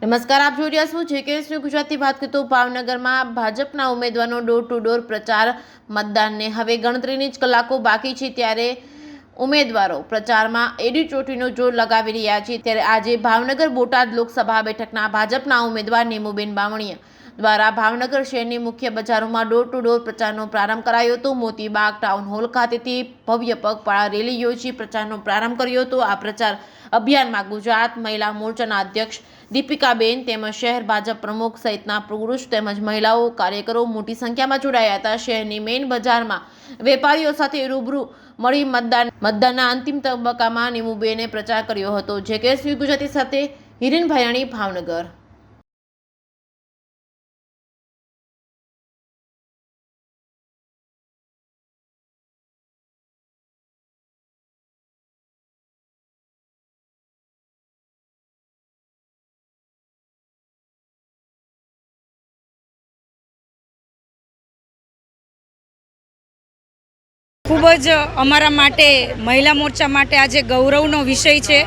નમસ્કાર, આપ જોઈ રહ્યા છો જેકેએસ ન્યૂઝ ગુજરાતી. વાત કરીએ તો ભાવનગરમાં ભાજપના ઉમેદવારનો ડોર ટુ ડોર પ્રચાર. મતદાનને હવે ગણતરીની જ કલાકો બાકી છે, ત્યારે ઉમેદવારો પ્રચારમાં એડી ચોટીનો જોર લગાવી રહ્યા છે. ત્યારે આજે ભાવનગર બોટાદ લોકસભા બેઠકના ભાજપના ઉમેદવાર નીમુબેન બામણીયા દ્વારા ભાવનગર શહેરની મુખ્ય બજારોમાં ડોર ટુ ડોર પ્રચારનો પ્રારંભ કરાયો હતો. મોતીબાગ ટાઉન હોલ ખાતેથી ભવ્ય પગપાળા રેલી યોજી પ્રચારનો પ્રારંભ કર્યો હતો. આ પ્રચાર અભિયાનમાં ગુજરાત મહિલા મોરચાના અધ્યક્ષ દીપિકાબેન તેમજ શહેર ભાજપ પ્રમુખ સહિતના પુરુષ તેમજ મહિલાઓ કાર્યકરો મોટી સંખ્યામાં જોડાયા હતા. શહેરની મેઇન બજારમાં વેપારીઓ સાથે રૂબરૂ મળી મતદાનના અંતિમ તબક્કામાં નીમુબેને પ્રચાર કર્યો હતો. જેકેએસ ન્યૂઝ ગુજરાતી સાથે હિરેન ભાયાણી, ભાવનગર. ખૂબ જ અમારા માટે મહિલા મોરચા માટે આજે ગૌરવનો વિષય છે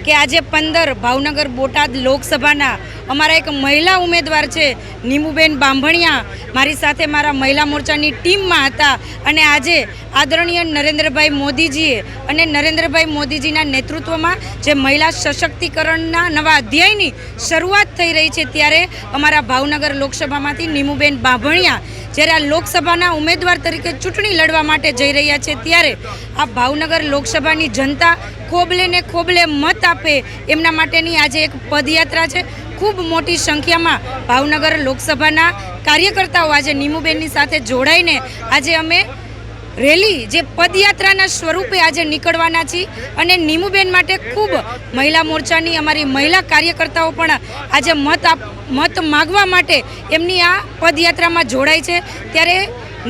કે આજે 15 ભાવનગર બોટાદ લોકસભાના અમારા એક મહિલા ઉમેદવાર છે નીમુબેન બામણીયા મારી સાથે મારા મહિલા મોરચાની ટીમમાં હતા. અને આજે આદરણીય નરેન્દ્રભાઈ મોદીજીએ અને નરેન્દ્રભાઈ મોદીજીના નેતૃત્વમાં જે મહિલા સશક્તિકરણના નવા અધ્યાયની શરૂઆત થઈ રહી છે, ત્યારે અમારા ભાવનગર લોકસભામાંથી નીમુબેન બામણીયા જ્યારે આ લોકસભાના ઉમેદવાર તરીકે ચૂંટણી લડવા માટે જઈ રહ્યા છે, ત્યારે આ ભાવનગર લોકસભાની જનતા ખોબલે ને ખોબલે મત આપે એમના માટેની આજે એક પદયાત્રા છે. ખૂબ મોટી સંખ્યામાં ભાવનગર લોકસભાના કાર્યકર્તાઓ આજે નીમુબેનની સાથે જોડાઈને આજે અમે રેલી જે પદયાત્રાના સ્વરૂપે આજે નીકળવાના છીએ. અને નીમુબેન માટે ખૂબ મહિલા મોરચાની અમારી મહિલા કાર્યકર્તાઓ પણ આજે મત માગવા માટે એમની આ પદયાત્રામાં જોડાય છે. ત્યારે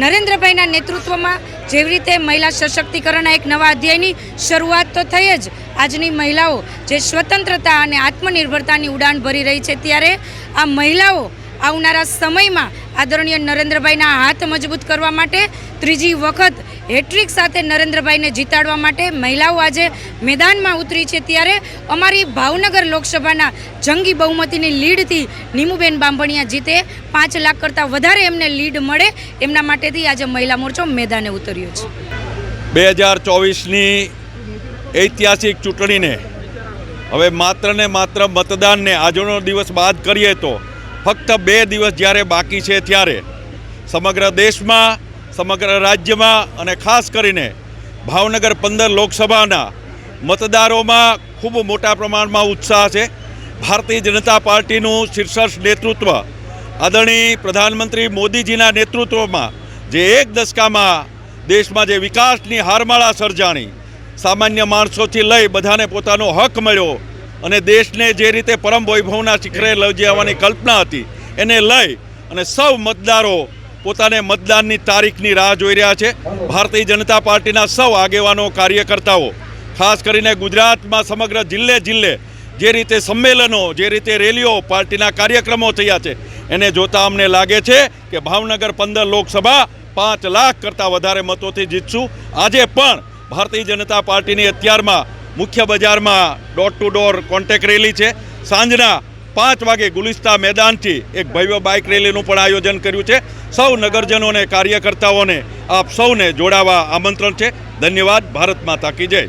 નરેન્દ્રભાઈના નેતૃત્વમાં જેવી રીતે મહિલા સશક્તિકરણના એક નવા અધ્યાયની શરૂઆત તો થઈ જ આજની મહિલાઓ જે સ્વતંત્રતા અને આત્મનિર્ભરતાની ઉડાન ભરી રહી છે, ત્યારે આ મહિલાઓ આવનારા સમયમાં આદરણીય નરેન્દ્રભાઈના હાથ મજબૂત કરવા માટે ત્રીજી વખત હેટ્રિક સાથે નરેન્દ્રભાઈને જીતાડવા માટે મહિલાઓ આજે મેદાનમાં ઉતરી છે. ત્યારે અમારી ભાવનગર લોકસભાના જંગી બહુમતીની લીડથી નીમુબેન બામણીયા જીતે, 5 લાખ કરતાં વધારે એમને લીડ મળે એમના માટેથી આજે મહિલા મોરચો મેદાને ઉતર્યો છે. 2024ની ઐતિહાસિક ચૂંટણીને હવે માત્ર ને માત્ર મતદાનને આજનો દિવસ બાદ કરીએ તો ફક્ત 2 દિવસ જ્યારે બાકી છે, ત્યારે સમગ્ર દેશમાં, સમગ્ર રાજ્યમાં અને ખાસ કરીને ભાવનગર 15 લોકસભાના મતદારોમાં ખૂબ મોટા પ્રમાણમાં ઉત્સાહ છે. ભારતીય જનતા પાર્ટીનું શીર્ષસ્થ નેતૃત્વ આદરણીય પ્રધાનમંત્રી મોદીજીના નેતૃત્વમાં જે એક દશકામાં દેશમાં જે વિકાસની હારમાળા સર્જાણી, સામાન્ય માણસોથી લઈ બધાને પોતાનો હક મળ્યો અને દેશને જે રીતે પરમ વૈભવના શિખરે લઈ જવાની કલ્પના હતી, એને લઈ અને સૌ મતદારો પોતાને મતદાનની તારીખની રાહ જોઈ રહ્યા છે. ભારતીય જનતા પાર્ટીના સૌ આગેવાનો, કાર્યકર્તાઓ, ખાસ કરીને ગુજરાતમાં સમગ્ર જિલ્લે જે રીતે સંમેલનો, જે રીતે રેલીઓ, પાર્ટીના કાર્યક્રમો થયા છે, એને જોતાં અમને લાગે છે કે ભાવનગર 15 લોકસભા 5 લાખ કરતાં વધારે મતોથી જીતશું. આજે પણ ભારતીય જનતા પાર્ટીની અત્યારમાં મુખ્ય બજારમાં door to door contact rally છે. સાંજના 5 વાગે ગુલિસ્તા મેદાનથી એક ભવ્ય બાઇક રેલીનું પણ આયોજન કર્યું છે. સૌ નગરજનોને, કાર્યકર્તાઓને આપ સૌને જોડાવા આમંત્રણ છે. ધન્યવાદ. ભારત માતા કી જય.